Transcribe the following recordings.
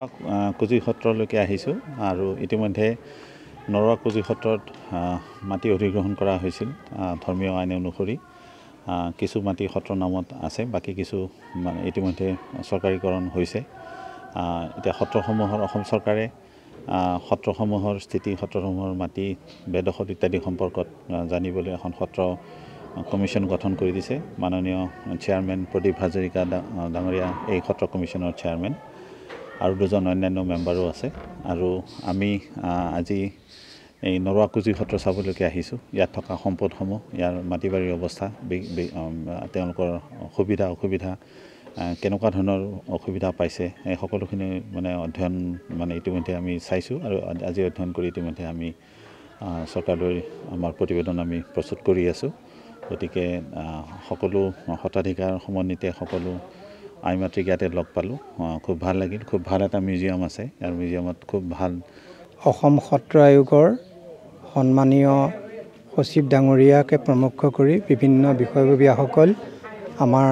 কুজি সত্ৰলৈকে আহিছোঁ আৰু ইতিমধ্যে নৰোৱা কুজি সত্ৰত মাটি অধিগ্ৰহণ কৰা হৈছিল ধৰ্মীয় আইন অনুসৰি। কিছু মাটি সত্ৰৰ নামত আছে, বাকী কিছু ইতিমধ্যে চৰকাৰীকৰণ হৈছে। এতিয়া সত্ৰসমূহৰ অসম চৰকাৰে সত্ৰসমূহৰ স্থিতি, সত্ৰসমূহৰ মাটি বেদখল ইত্যাদি সম্পৰ্কত জানিবলৈ এখন সত্ৰ কমিশ্যন গঠন কৰি দিছে। মাননীয় চেয়াৰমেন প্ৰদীপ হাজৰিকা ডাঙৰীয়া এই সত্ৰ কমিশ্যনৰ চেয়াৰমেন আৰু দুজন অন্যান্য মেম্বাৰো আছে। আৰু আমি আজি এই নৰোৱা কুজি সত্ৰ চাবলৈকে আহিছোঁ। ইয়াত থকা সম্পদসমূহ, ইয়াৰ মাটি বাৰীৰ অৱস্থা, তেওঁলোকৰ সুবিধা অসুবিধা, কেনেকুৱা ধৰণৰ অসুবিধা পাইছে, এই সকলোখিনি অধ্যয়ন ইতিমধ্যে আমি চাইছোঁ আৰু আজি অধ্যয়ন কৰি ইতিমধ্যে আমি চৰকাৰলৈ আমাৰ প্ৰতিবেদন আমি প্ৰস্তুত কৰি আছোঁ। গতিকে সকলো সত্ৰাধিকাৰ সমন্বিতে সকলো আই মাতৃক ইয়াতে লগ পালোঁ, খুব ভাল লাগিল। খুব ভাল এটা মিউজিয়াম আছে, ইয়াৰ মিউজিয়ামত খুব ভাল। অসম সত্ৰ আয়োগৰ সন্মানীয় সচিব ডাঙৰীয়াকে প্ৰমুখ কৰি বিভিন্ন বিষয়ববীয়াসকল আমাৰ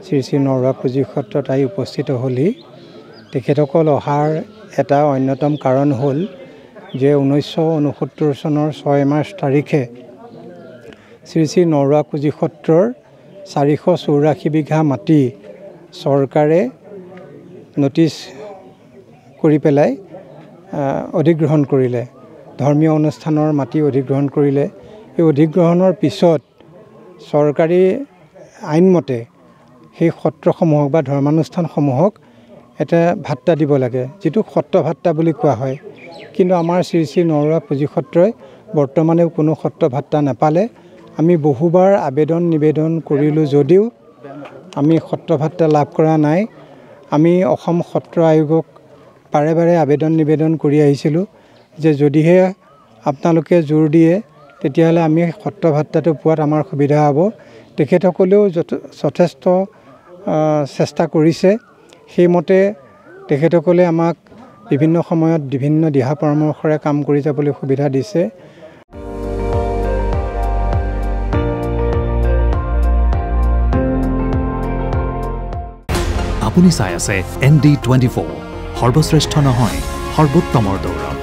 শ্ৰী শ্ৰী নৰোৱা কুজি সত্ৰত আহি উপস্থিত হ'লহি। তেখেতসকল অহাৰ এটা অন্যতম কাৰণ হ'ল যে 1969 চনৰ 6 মাৰ্চ তাৰিখে শ্ৰী শ্ৰী নৰোৱা কুজি সত্ৰৰ 484 বিঘা মাটি চৰকাৰে নটিচ কৰি পেলাই অধিগ্ৰহণ কৰিলে। ধৰ্মীয় অনুষ্ঠানৰ মাটি অধিগ্ৰহণ কৰিলে। এই অধিগ্ৰহণৰ পিছত চৰকাৰী আইনমতে সেই সত্ৰসমূহক বা ধৰ্মানুষ্ঠানসমূহক এটা ভাত্তা দিব লাগে, যিটো সত্ৰ ভাত্তা বুলি কোৱা হয়। কিন্তু আমাৰ শ্ৰী শ্ৰী নৰোৱা কুজি সত্ৰই বৰ্তমানেও কোনো সত্ৰ ভাত্তা নাপালে। আমি বহুবাৰ নিবেদন কৰিলোঁ যদিও আমি সত্ৰ ভাত্তা লাভ কৰা নাই। আমি অসম সত্ৰ আয়োগক বাৰে বাৰে নিবেদন কৰি আহিছিলোঁ যে যদিহে আপোনালোকে জোৰ দিয়ে তেতিয়াহ'লে আমি সত্ৰ ভাত্তাটো পোৱাত আমাৰ সুবিধা হ'ব। তেখেতসকলেও যথেষ্ট চেষ্টা কৰিছে। সেইমতে তেখেতসকলে আমাক বিভিন্ন সময়ত বিভিন্ন দিহা পৰামৰ্শৰে কাম কৰি যাবলৈ সুবিধা দিছে। আপুনি চাই আছে ND24, সৰ্বশ্ৰেষ্ঠ নহয় সৰ্বোত্তমৰ দৌৰ।